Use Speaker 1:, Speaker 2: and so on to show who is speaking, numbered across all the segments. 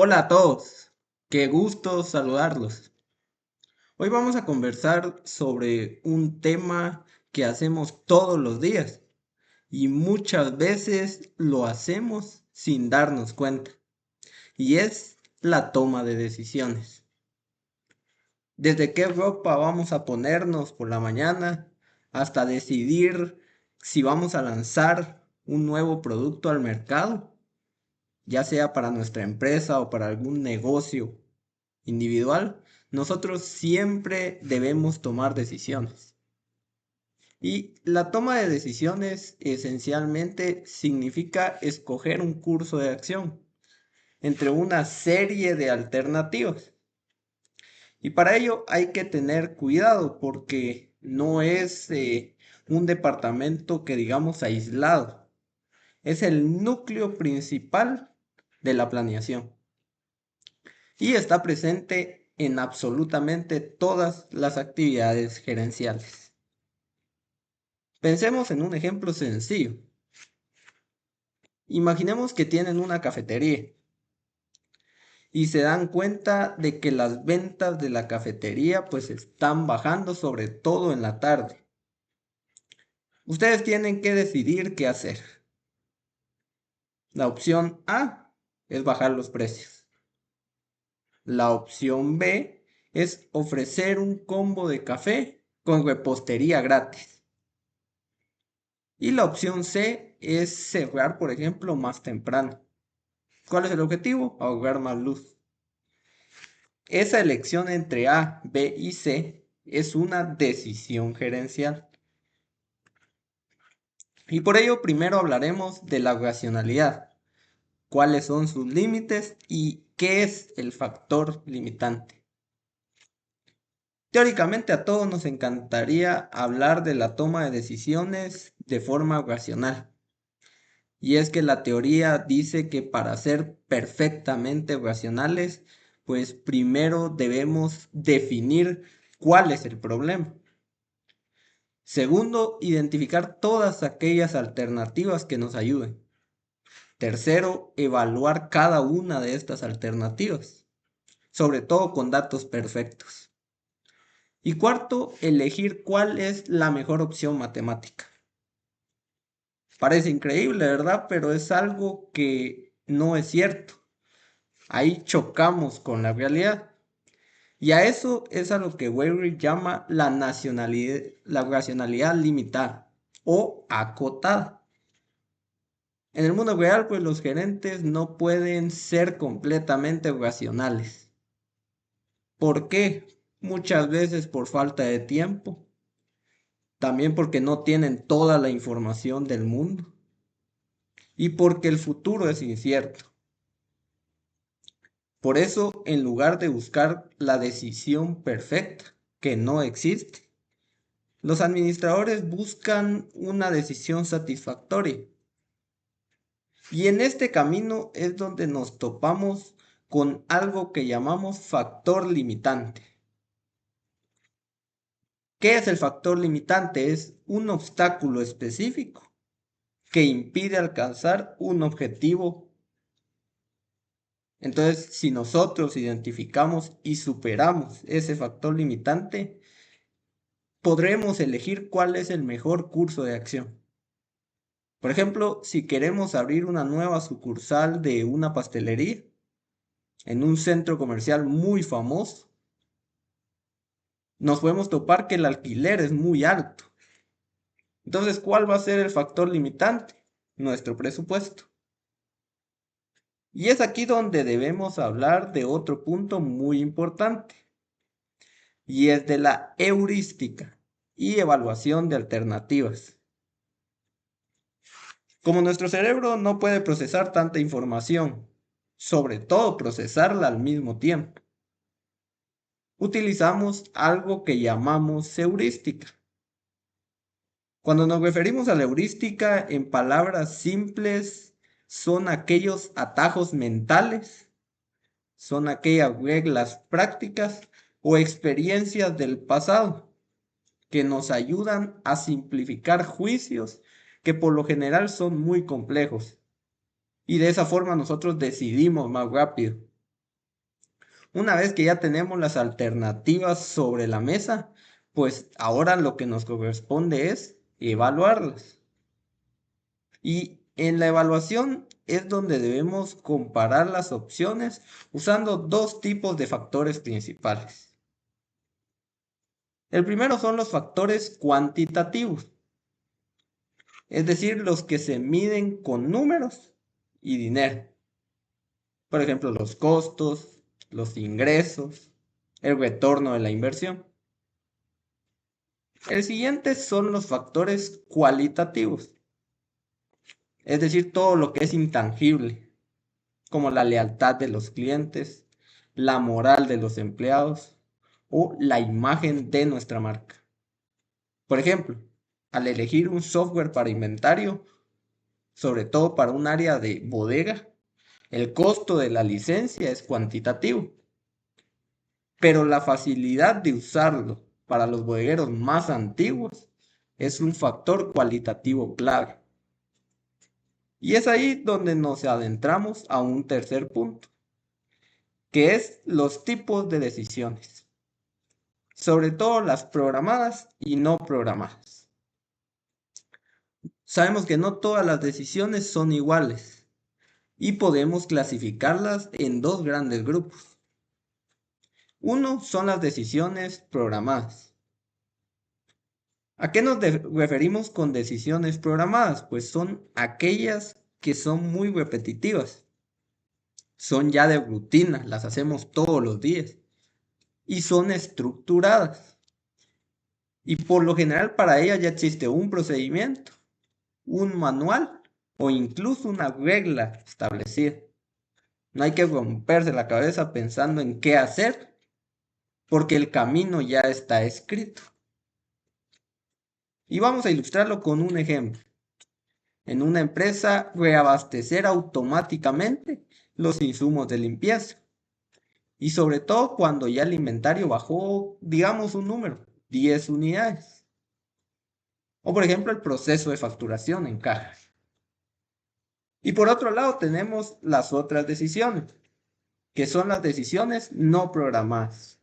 Speaker 1: Hola a todos, qué gusto saludarlos. Hoy vamos a conversar sobre un tema que hacemos todos los días y muchas veces lo hacemos sin darnos cuenta, y es la toma de decisiones. Desde qué ropa vamos a ponernos por la mañana hasta decidir si vamos a lanzar un nuevo producto al mercado, ya sea para nuestra empresa o para algún negocio individual, nosotros siempre debemos tomar decisiones. Y la toma de decisiones esencialmente significa escoger un curso de acción entre una serie de alternativas. Y para ello hay que tener cuidado porque no es un departamento que digamos aislado. Es el núcleo principal de la planeación y está presente en absolutamente todas las actividades gerenciales. Pensemos en un ejemplo sencillo. Imaginemos que tienen una cafetería y se dan cuenta de que las ventas de la cafetería pues están bajando, sobre todo en la tarde. Ustedes tienen que decidir qué hacer. La opción A es bajar los precios. La opción B es ofrecer un combo de café con repostería gratis. Y la opción C es cerrar, por ejemplo, más temprano. ¿Cuál es el objetivo? Ahorrar más luz. Esa elección entre A, B y C es una decisión gerencial. Y por ello primero hablaremos de la racionalidad, cuáles son sus límites y qué es el factor limitante. Teóricamente a todos nos encantaría hablar de la toma de decisiones de forma racional. Y es que la teoría dice que para ser perfectamente racionales, pues primero debemos definir cuál es el problema. Segundo, identificar todas aquellas alternativas que nos ayuden. Tercero, evaluar cada una de estas alternativas, sobre todo con datos perfectos. Y cuarto, elegir cuál es la mejor opción matemática. Parece increíble, ¿verdad? Pero es algo que no es cierto. Ahí chocamos con la realidad. Y a eso es a lo que Weber llama la racionalidad limitada o acotada. En el mundo real, pues los gerentes no pueden ser completamente racionales. ¿Por qué? Muchas veces por falta de tiempo, también porque no tienen toda la información del mundo y porque el futuro es incierto. Por eso, en lugar de buscar la decisión perfecta, que no existe, los administradores buscan una decisión satisfactoria. Y en este camino es donde nos topamos con algo que llamamos factor limitante. ¿Qué es el factor limitante? Es un obstáculo específico que impide alcanzar un objetivo. Entonces, si nosotros identificamos y superamos ese factor limitante, podremos elegir cuál es el mejor curso de acción. Por ejemplo, si queremos abrir una nueva sucursal de una pastelería en un centro comercial muy famoso, nos podemos topar que el alquiler es muy alto. Entonces, ¿cuál va a ser el factor limitante? Nuestro presupuesto. Y es aquí donde debemos hablar de otro punto muy importante, y es de la heurística y evaluación de alternativas. Como nuestro cerebro no puede procesar tanta información, sobre todo procesarla al mismo tiempo, utilizamos algo que llamamos heurística. Cuando nos referimos a la heurística en palabras simples, son aquellos atajos mentales, son aquellas reglas prácticas o experiencias del pasado que nos ayudan a simplificar juicios que por lo general son muy complejos. Y de esa forma nosotros decidimos más rápido. Una vez que ya tenemos las alternativas sobre la mesa, pues ahora lo que nos corresponde es evaluarlas. Y en la evaluación es donde debemos comparar las opciones usando dos tipos de factores principales. El primero son los factores cuantitativos, es decir, los que se miden con números y dinero. Por ejemplo, los costos, los ingresos, el retorno de la inversión. El siguiente son los factores cualitativos, es decir, todo lo que es intangible, como la lealtad de los clientes, la moral de los empleados o la imagen de nuestra marca. Por ejemplo, al elegir un software para inventario, sobre todo para un área de bodega, el costo de la licencia es cuantitativo, pero la facilidad de usarlo para los bodegueros más antiguos es un factor cualitativo clave. Y es ahí donde nos adentramos a un tercer punto, que es los tipos de decisiones, sobre todo las programadas y no programadas. Sabemos que no todas las decisiones son iguales y podemos clasificarlas en dos grandes grupos. Uno son las decisiones programadas. ¿A qué nos referimos con decisiones programadas? Pues son aquellas que son muy repetitivas, son ya de rutina, las hacemos todos los días y son estructuradas. Y por lo general para ellas ya existe un procedimiento, un manual o incluso una regla establecida. No hay que romperse la cabeza pensando en qué hacer, porque el camino ya está escrito. Y vamos a ilustrarlo con un ejemplo. En una empresa, reabastecer automáticamente los insumos de limpieza. Y sobre todo cuando ya el inventario bajó, digamos un número, 10 unidades. O por ejemplo el proceso de facturación en caja. Y por otro lado tenemos las otras decisiones, que son las decisiones no programadas.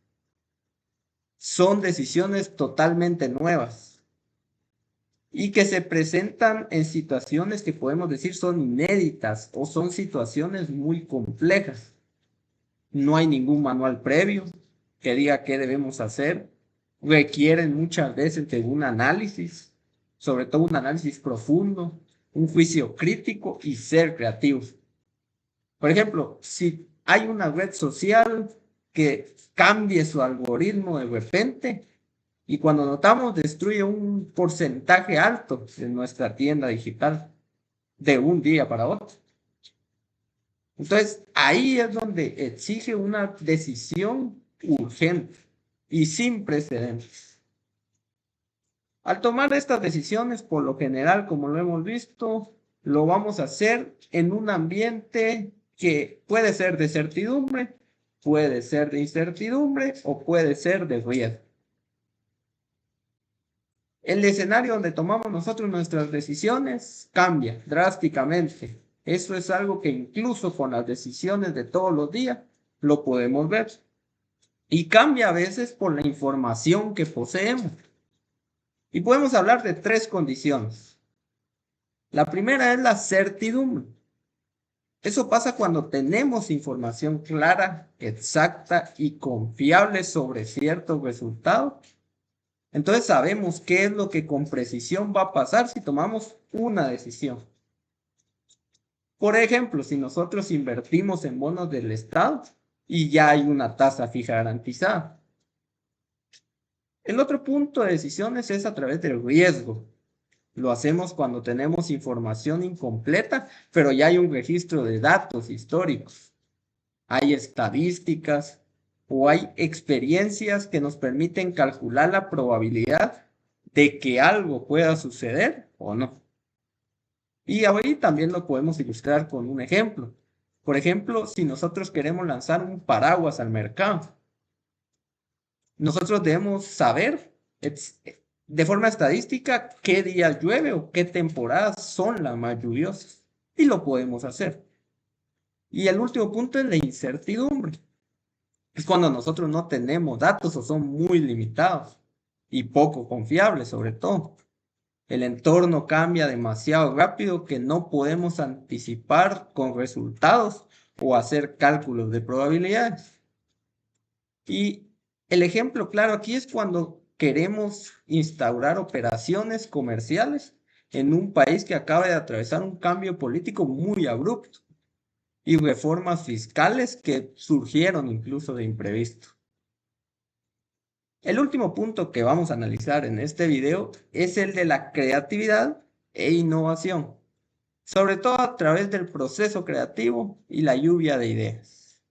Speaker 1: Son decisiones totalmente nuevas y que se presentan en situaciones que podemos decir son inéditas o son situaciones muy complejas. No hay ningún manual previo que diga qué debemos hacer. Requieren muchas veces de un análisis, sobre todo un análisis profundo, un juicio crítico y ser creativos. Por ejemplo, si hay una red social que cambie su algoritmo de repente y cuando notamos destruye un porcentaje alto de nuestra tienda digital de un día para otro. Entonces, ahí es donde exige una decisión urgente y sin precedentes. Al tomar estas decisiones, por lo general, como lo hemos visto, lo vamos a hacer en un ambiente que puede ser de certidumbre, puede ser de incertidumbre o puede ser de riesgo. El escenario donde tomamos nosotros nuestras decisiones cambia drásticamente. Eso es algo que incluso con las decisiones de todos los días lo podemos ver. Y cambia a veces por la información que poseemos. Y podemos hablar de tres condiciones. La primera es la certidumbre. Eso pasa cuando tenemos información clara, exacta y confiable sobre cierto resultado. Entonces sabemos qué es lo que con precisión va a pasar si tomamos una decisión. Por ejemplo, si nosotros invertimos en bonos del Estado y ya hay una tasa fija garantizada. El otro punto de decisiones es a través del riesgo. Lo hacemos cuando tenemos información incompleta, pero ya hay un registro de datos históricos. Hay estadísticas o hay experiencias que nos permiten calcular la probabilidad de que algo pueda suceder o no. Y ahí también lo podemos ilustrar con un ejemplo. Por ejemplo, si nosotros queremos lanzar un paraguas al mercado, nosotros debemos saber de forma estadística qué días llueve o qué temporadas son las más lluviosas. Y lo podemos hacer. Y el último punto es la incertidumbre. Es cuando nosotros no tenemos datos o son muy limitados y poco confiables sobre todo. El entorno cambia demasiado rápido que no podemos anticipar con resultados o hacer cálculos de probabilidades. Y el ejemplo claro aquí es cuando queremos instaurar operaciones comerciales en un país que acaba de atravesar un cambio político muy abrupto y reformas fiscales que surgieron incluso de imprevisto. El último punto que vamos a analizar en este video es el de la creatividad e innovación, sobre todo a través del proceso creativo y la lluvia de ideas.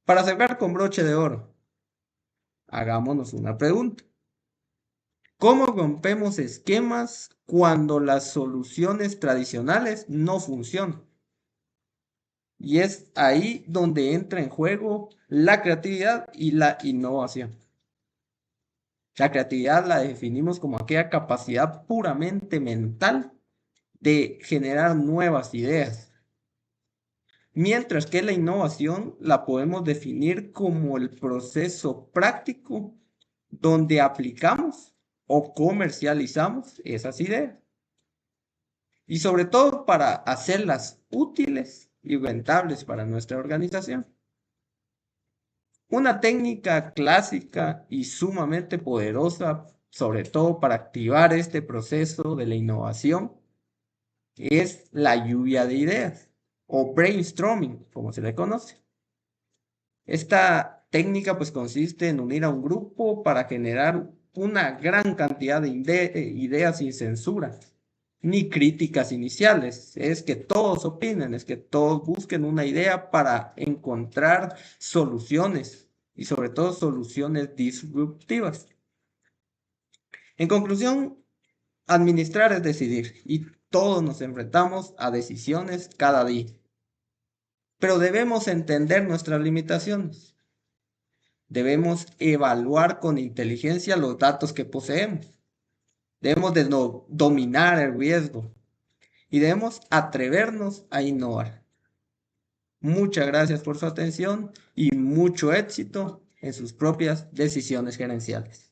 Speaker 1: Para cerrar con broche de oro, hagámonos una pregunta. ¿Cómo rompemos esquemas cuando las soluciones tradicionales no funcionan? Y es ahí donde entra en juego la creatividad y la innovación. La creatividad la definimos como aquella capacidad puramente mental de generar nuevas ideas, mientras que la innovación la podemos definir como el proceso práctico donde aplicamos o comercializamos esas ideas y sobre todo para hacerlas útiles y rentables para nuestra organización. Una técnica clásica y sumamente poderosa, sobre todo para activar este proceso de la innovación, es la lluvia de ideas o brainstorming, como se le conoce. Esta técnica pues consiste en unir a un grupo para generar una gran cantidad de ideas sin censura, ni críticas iniciales. Es que todos opinen, es que todos busquen una idea para encontrar soluciones y sobre todo soluciones disruptivas. En conclusión, administrar es decidir y todos nos enfrentamos a decisiones cada día. Pero debemos entender nuestras limitaciones. Debemos evaluar con inteligencia los datos que poseemos. Debemos de dominar el riesgo y debemos atrevernos a innovar. Muchas gracias por su atención y mucho éxito en sus propias decisiones gerenciales.